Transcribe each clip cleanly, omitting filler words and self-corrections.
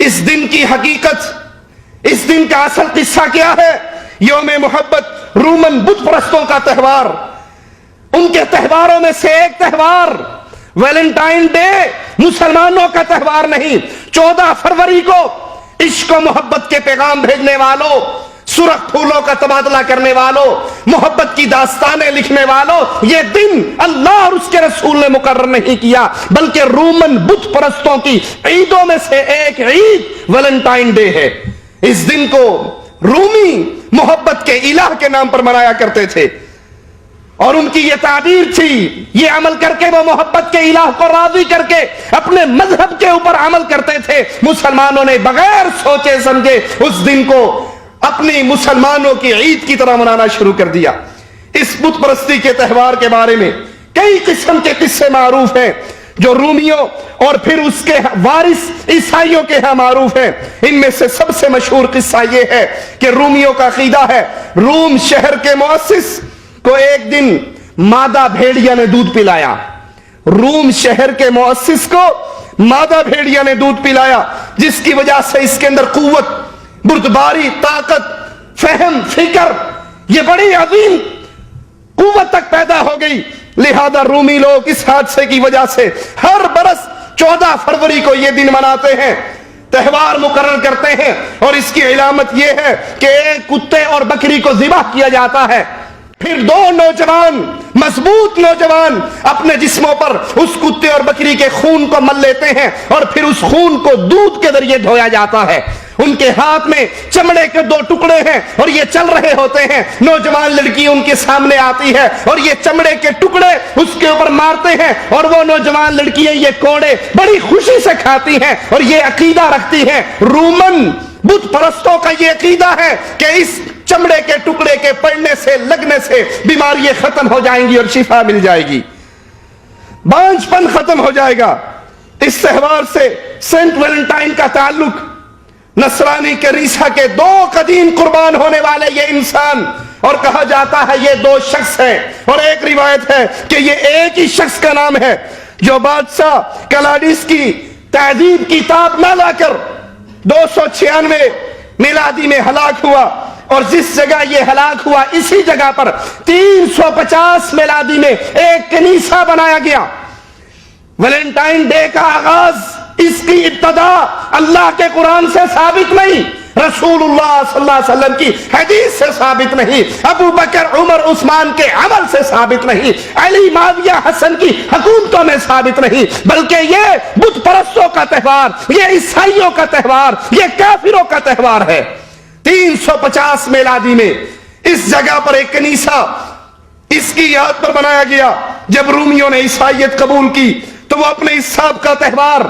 اس دن کی حقیقت، اس دن کا اصل قصہ کیا ہے؟ یوم محبت رومن بت پرستوں کا تہوار، ان کے تہواروں میں سے ایک تہوار ویلنٹائن ڈے مسلمانوں کا تہوار نہیں۔ 14 فروری کو عشق و محبت کے پیغام بھیجنے والوں، سرخ پھولوں کا تبادلہ کرنے والوں، محبت کی داستانیں لکھنے والوں، یہ دن اللہ اور اس کے رسول نے مقرر نہیں کیا، بلکہ رومن بت پرستوں کی عیدوں میں سے ایک عید ویلنٹائن ڈے ہے۔ اس دن کو رومی محبت کے الہ کے نام پر منایا کرتے تھے، اور ان کی یہ تعبیر تھی، یہ عمل کر کے وہ محبت کے الہ کو راضی کر کے اپنے مذہب کے اوپر عمل کرتے تھے۔ مسلمانوں نے بغیر سوچے سمجھے اس دن کو اپنی مسلمانوں کی عید کی طرح منانا شروع کر دیا۔ اس بت پرستی کے تہوار کے بارے میں کئی قسم کے قصے معروف ہیں جو رومیوں اور پھر اس کے وارث عیسائیوں کے ہاں معروف ہیں۔ ان میں سے سب سے مشہور قصہ یہ ہے کہ رومیوں کا عقیدہ ہے، روم شہر کے مؤسس کو ایک دن مادہ بھیڑیا نے دودھ پلایا۔ روم شہر کے مؤسس کو مادہ بھیڑیا نے دودھ پلایا، جس کی وجہ سے اس کے اندر قوت، بردباری، طاقت، فہم، فکر، یہ بڑی عظیم قوت تک پیدا ہو گئی۔ لہذا رومی لوگ اس حادثے کی وجہ سے ہر برس 14 فروری کو یہ دن مناتے ہیں، تہوار مقرر کرتے ہیں، اور اس کی علامت یہ ہے کہ ایک کتے اور بکری کو ذبح کیا جاتا ہے، پھر 2 نوجوان، مضبوط نوجوان اپنے جسموں پر اس کتے اور بکری کے خون کو مل لیتے ہیں، اور پھر اس خون کو دودھ کے ذریعے دھویا جاتا ہے۔ ان کے ہاتھ میں چمڑے کے 2 ٹکڑے ہیں اور یہ چل رہے ہوتے ہیں۔ نوجوان لڑکی ان کے سامنے آتی ہے اور یہ چمڑے کے ٹکڑے اس کے اوپر مارتے ہیں، اور وہ نوجوان لڑکیاں یہ کوڑے بڑی خوشی سے کھاتی ہیں اور یہ عقیدہ رکھتی ہیں۔ رومن بت پرستوں کا یہ عقیدہ ہے کہ اس چمڑے کے ٹکڑے کے پڑنے سے، لگنے سے بیماریاں ختم ہو جائیں گی اور شفا مل جائے گی، بانجھ پن ختم ہو جائے گا۔ اس تہوار سے سینٹ ویلنٹائن کا تعلق نصرانی کلیسا کے 2 قدیم قربان ہونے والے یہ انسان، اور کہا جاتا ہے یہ 2 شخص ہیں، اور ایک روایت ہے کہ یہ ایک ہی شخص کا نام ہے جو بادشاہ کلاڈیس کی تہذیب کی تاب نہ لا کر 296 میلادی میں ہلاک ہوا، اور جس جگہ یہ ہلاک ہوا اسی جگہ پر 350 میلادی میں ایک کنیسہ بنایا گیا۔ ویلنٹائن ڈے کا آغاز، اس کی ابتدا اللہ کے قرآن سے ثابت نہیں، رسول اللہ صلی اللہ علیہ وسلم کی حدیث سے ثابت نہیں، ابو بکر، عمر، عثمان کے عمل سے ثابت نہیں، علی، معاویہ، حسن کی حکومتوں میں ثابت نہیں، بلکہ یہ بت پرستوں کا تہوار، یہ عیسائیوں کا تہوار، یہ کافروں کا تہوار ہے۔ 350 میلادی میں اس جگہ پر ایک کنیسہ اس کی یاد پر بنایا گیا۔ جب رومیوں نے عیسائیت قبول کی تو وہ اپنے اس سابقہ تہوار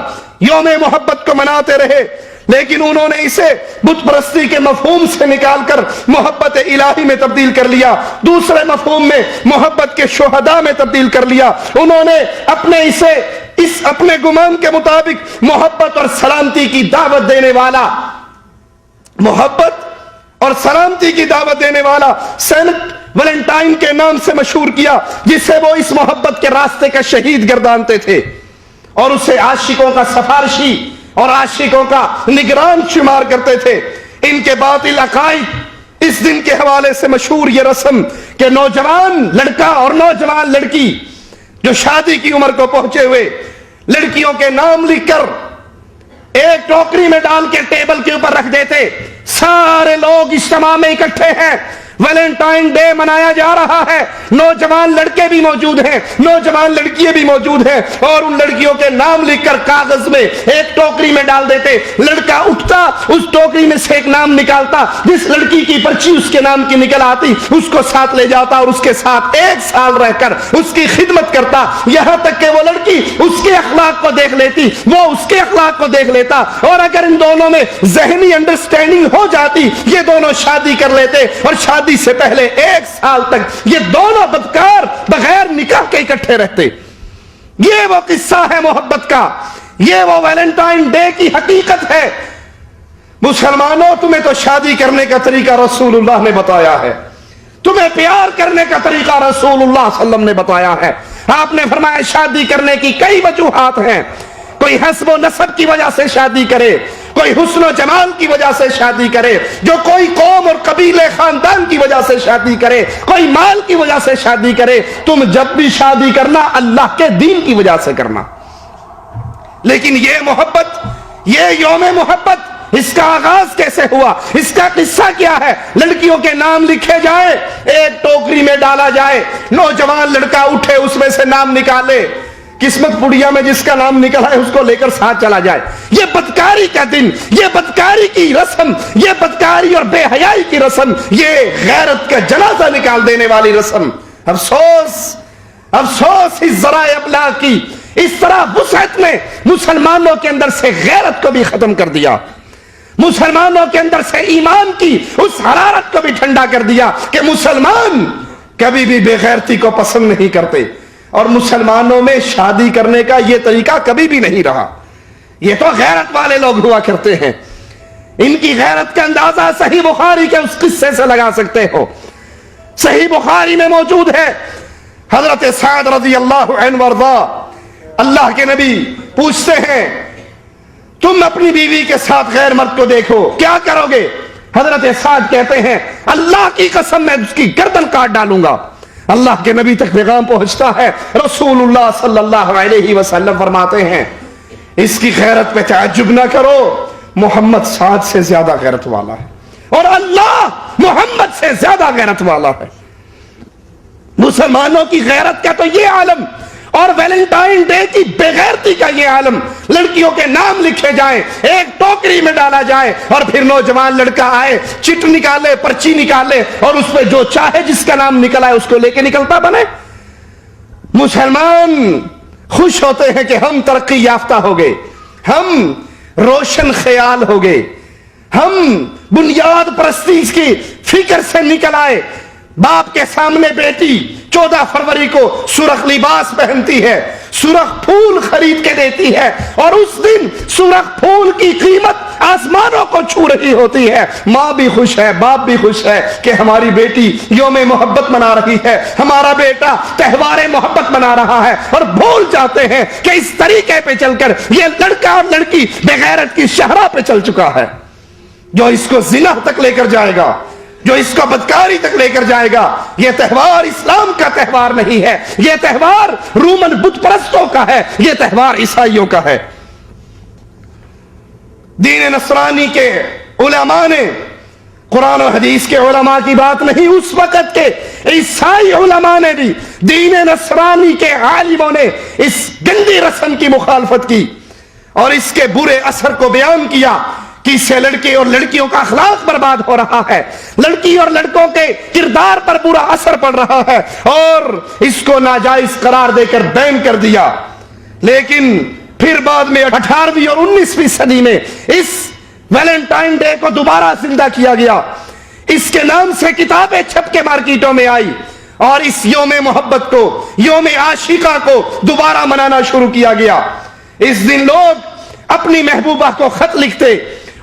یوم محبت کو مناتے رہے، لیکن انہوں نے اسے بت پرستی کے مفہوم سے نکال کر محبت الہی میں تبدیل کر لیا، دوسرے مفہوم میں محبت کے شہداء میں تبدیل کر لیا۔ انہوں نے اپنے گمان کے مطابق محبت اور سلامتی کی دعوت دینے والا، محبت اور سلامتی کی دعوت دینے والا سینٹ ویلنٹائن کے نام سے مشہور کیا، جسے وہ اس محبت کے راستے کا شہید گردانتے تھے، اور اسے عاشقوں کا سفارشی اور عاشقوں کا نگران شمار کرتے تھے۔ ان کے باطل عقائد اس دن کے حوالے سے مشہور یہ رسم کہ نوجوان لڑکا اور نوجوان لڑکی جو شادی کی عمر کو پہنچے ہوئے، لڑکیوں کے نام لکھ کر ایک ٹوکری میں ڈال کے ٹیبل کے اوپر رکھ دیتے، سارے لوگ اجتماع میں اکٹھے ہیں، ویلنٹائن ڈے منایا جا رہا ہے، نوجوان لڑکے بھی موجود ہیں، نوجوان لڑکیاں بھی موجود ہیں، اور ان لڑکیوں کے نام لکھ کر کاغذ میں ایک ٹوکری میں ڈال دیتے۔ لڑکا اٹھتا، اس ٹوکری میں سے ایک نام نکالتا، جس لڑکی کی پرچی اس کے نام کی نکل آتی اس کو ساتھ لے جاتا اور اس کے ساتھ 1 سال رہ کر اس کی خدمت کرتا، یہاں تک کہ وہ لڑکی اس کے اخلاق کو دیکھ لیتی، وہ اس کے اخلاق کو دیکھ لیتا، اور اگر ان دونوں میں ذہنی انڈرسٹینڈنگ ہو جاتی یہ دونوں شادی کر لیتے، اور شادی سے پہلے 1 سال تک یہ دونوں بدکار بغیر نکاح کے اکٹھے رہتے۔ یہ وہ قصہ ہے محبت کا، یہ وہ ویلنٹائن ڈے کی حقیقت ہے۔ مسلمانوں، تمہیں تو شادی کرنے کا طریقہ رسول اللہ نے بتایا ہے، تمہیں پیار کرنے کا طریقہ رسول اللہ صلی اللہ علیہ وسلم نے بتایا ہے۔ آپ نے فرمایا شادی کرنے کی کئی وجوہات ہیں، کوئی حسب و نسب کی وجہ سے شادی کرے، کوئی حسن و جمال کی وجہ سے شادی کرے, جو کوئی قوم اور قبیلے خاندان کی وجہ سے شادی کرے, کوئی مال کی وجہ سے شادی کرے, تم جب بھی شادی کرنا اللہ کے دین کی وجہ سے کرنا. لیکن یہ محبت, یہ یوم محبت, اس کا آغاز کیسے ہوا, اس کا قصہ کیا ہے؟ لڑکیوں کے نام لکھے جائیں, ایک ٹوکری میں ڈالا جائے, نوجوان لڑکا اٹھے اس میں سے نام نکالے, قسمت پڑیا میں جس کا نام نکلا ہے اس کو لے کر ساتھ چلا جائے. یہ بدکاری کا دن, یہ بدکاری کی رسم, یہ بدکاری اور بے حیائی کی رسم, یہ غیرت کا جنازہ نکال دینے والی رسم. افسوس, افسوس اس ذرائع ابلاغ کی. اس طرح وسعت نے مسلمانوں کے اندر سے غیرت کو بھی ختم کر دیا, مسلمانوں کے اندر سے ایمان کی اس حرارت کو بھی ٹھنڈا کر دیا کہ مسلمان کبھی بھی بے غیرتی کو پسند نہیں کرتے, اور مسلمانوں میں شادی کرنے کا یہ طریقہ کبھی بھی نہیں رہا. یہ تو غیرت والے لوگ ہوا کرتے ہیں, ان کی غیرت کا اندازہ صحیح بخاری کے اس قصے سے لگا سکتے ہو. صحیح بخاری میں موجود ہے, حضرت سعد رضی اللہ عنہ وارضا, اللہ کے نبی پوچھتے ہیں تم اپنی بیوی کے ساتھ غیر مرد کو دیکھو کیا کرو گے؟ حضرت سعد کہتے ہیں اللہ کی قسم میں اس کی گردن کاٹ ڈالوں گا. اللہ کے نبی تک پیغام پہنچتا ہے, رسول اللہ صلی اللہ علیہ وسلم فرماتے ہیں اس کی غیرت پہ تعجب نہ کرو, محمد سعد سے زیادہ غیرت والا ہے, اور اللہ محمد سے زیادہ غیرت والا ہے. مسلمانوں کی غیرت کا تو یہ عالم, اور ویلنٹائن ڈے کی بے غیرتی کا یہ عالم. لڑکیوں کے نام لکھے جائیں, ایک ٹوکری میں ڈالا جائے, اور پھر نوجوان لڑکا آئے, چٹ نکالے, پرچی نکالے, اور اس پہ جو چاہے جس کا نام نکلا ہے اس کو لے کے نکلتا بنے. مسلمان خوش ہوتے ہیں کہ ہم ترقی یافتہ ہو گئے, ہم روشن خیال ہو گئے, ہم بنیاد پرستی کی فکر سے نکل آئے. باپ کے سامنے بیٹی 14 فروری کو سرخ لباس پہنتی ہے, سرخ پھول خرید کے دیتی ہے, اور اس دن سرخ پھول کی قیمت آسمانوں کو چھو رہی ہوتی ہے. ماں بھی خوش ہے, باپ بھی خوش ہے کہ ہماری بیٹی یوم محبت منا رہی ہے, ہمارا بیٹا تہوار محبت منا رہا ہے, اور بھول جاتے ہیں کہ اس طریقے پہ چل کر یہ لڑکا اور لڑکی بغیرت کی شہرہ پہ چل چکا ہے, جو اس کو زنا تک لے کر جائے گا, جو اس کو بدکاری تک لے کر جائے گا. یہ تہوار اسلام کا تہوار نہیں ہے, یہ تہوار رومن بت پرستوں کا ہے, یہ تہوار عیسائیوں کا ہے. دین نصرانی کے علماء نے, قرآن و حدیث کے علماء کی بات نہیں, اس وقت کے عیسائی علماء نے بھی, دین نصرانی کے عالموں نے اس گندی رسم کی مخالفت کی اور اس کے برے اثر کو بیان کیا کہ اس سے لڑکے اور لڑکیوں کا اخلاق برباد ہو رہا ہے, لڑکی اور لڑکوں کے کردار پر برا اثر پڑ رہا ہے, اور اس کو ناجائز قرار دے کر بین کر دیا. لیکن پھر بعد میں 18ویں اور 19ویں صدی میں اس ویلنٹائن ڈے کو دوبارہ زندہ کیا گیا. اس کے نام سے کتابیں چھپ کے مارکیٹوں میں آئی, اور اس یوم محبت کو, یوم عاشقہ کو دوبارہ منانا شروع کیا گیا. اس دن لوگ اپنی محبوبہ کو خط لکھتے,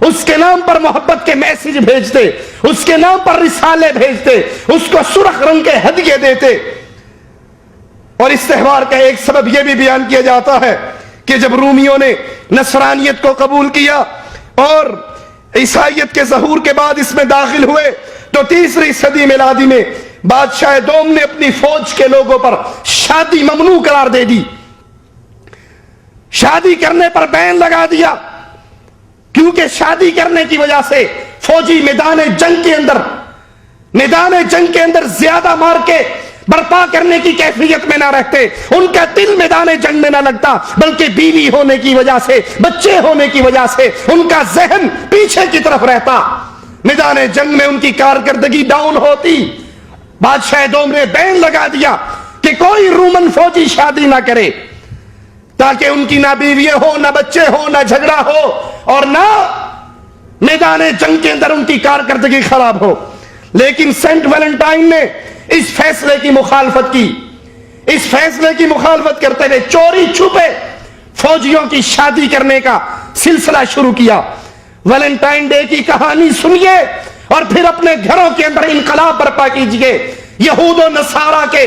اس کے نام پر محبت کے میسج بھیجتے, اس کے نام پر رسالے بھیجتے, اس کو سرخ رنگ کے ہدیے دیتے. اور اس تہوار کا ایک سبب یہ بھی بیان کیا جاتا ہے کہ جب رومیوں نے نصرانیت کو قبول کیا اور عیسائیت کے ظہور کے بعد اس میں داخل ہوئے, تو 3ری صدی میلادی میں بادشاہ دوم نے اپنی فوج کے لوگوں پر شادی ممنوع قرار دے دی, شادی کرنے پر بین لگا دیا, کیونکہ شادی کرنے کی وجہ سے فوجی میدان جنگ کے اندر زیادہ مار کے برپا کرنے کی کیفیت میں نہ رہتے, ان کا دل میدان جنگ میں نہ لگتا, بلکہ بیوی ہونے کی وجہ سے, بچے ہونے کی وجہ سے ان کا ذہن پیچھے کی طرف رہتا, میدان جنگ میں ان کی کارکردگی ڈاؤن ہوتی. بادشاہ دوم نے بین لگا دیا کہ کوئی رومن فوجی شادی نہ کرے, تاکہ ان کی نہ بیویاں ہو, نہ بچے ہو, نہ جھگڑا ہو, اور نہ میدان جنگ کے اندر ان کی کارکردگی خراب ہو. لیکن سینٹ ویلنٹائن نے اس فیصلے کی مخالفت کی. اس فیصلے کی مخالفت کرتے ہوئے چوری چھپے فوجیوں کی شادی کرنے کا سلسلہ شروع کیا. ویلنٹائن ڈے کی کہانی سنیے اور پھر اپنے گھروں کے اندر انقلاب برپا کیجئے. یہود و نصارہ کے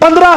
15